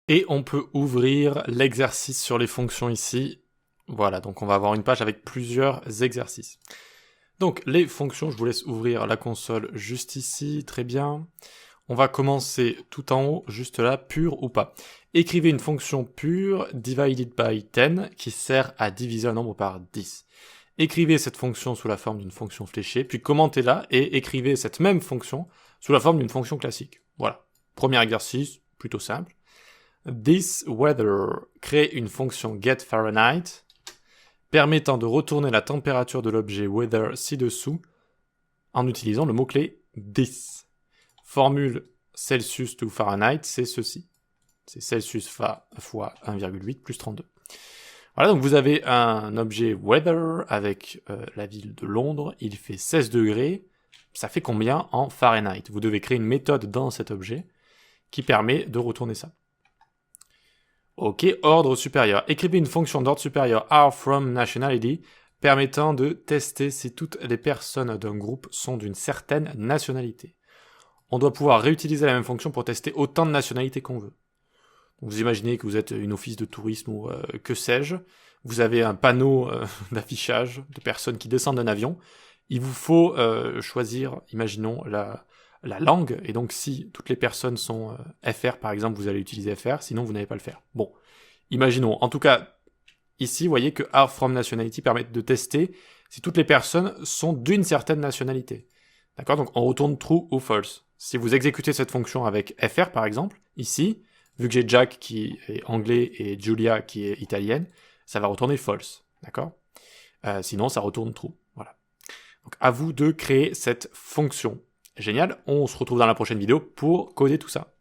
Et on peut ouvrir l'exercice sur les fonctions ici. Voilà, donc on va avoir une page avec plusieurs exercices. Donc les fonctions, je vous laisse ouvrir la console juste ici, très bien. On va commencer tout en haut, juste là, pure ou pas. Écrivez une fonction pure, divided by 10, qui sert à diviser un nombre par 10. Écrivez cette fonction sous la forme d'une fonction fléchée, puis commentez-la et écrivez cette même fonction sous la forme d'une fonction classique. Voilà. Premier exercice, plutôt simple. This weather crée une fonction getFahrenheit permettant de retourner la température de l'objet weather ci-dessous en utilisant le mot-clé this. Formule Celsius to Fahrenheit, c'est ceci. C'est Celsius fois 1,8 plus 32. Voilà, donc vous avez un objet weather avec la ville de Londres, il fait 16 degrés, ça fait combien en Fahrenheit? Vous devez créer une méthode dans cet objet qui permet de retourner ça. Ok, ordre supérieur. Écrivez une fonction d'ordre supérieur are from nationality permettant de tester si toutes les personnes d'un groupe sont d'une certaine nationalité. On doit pouvoir réutiliser la même fonction pour tester autant de nationalités qu'on veut. Donc vous imaginez que vous êtes une office de tourisme ou que sais-je, vous avez un panneau d'affichage de personnes qui descendent d'un avion, il vous faut choisir, imaginons, la langue, et donc si toutes les personnes sont FR par exemple, vous allez utiliser FR, sinon vous n'allez pas le faire. Bon, imaginons, en tout cas, ici, vous voyez que are from nationality permet de tester si toutes les personnes sont d'une certaine nationalité. D'accord? Donc on retourne true ou false. Si vous exécutez cette fonction avec FR par exemple, ici, vu que j'ai Jack qui est anglais et Julia qui est italienne, ça va retourner false. D'accord? Sinon, ça retourne true. Voilà. Donc à vous de créer cette fonction. Génial, on se retrouve dans la prochaine vidéo pour coder tout ça.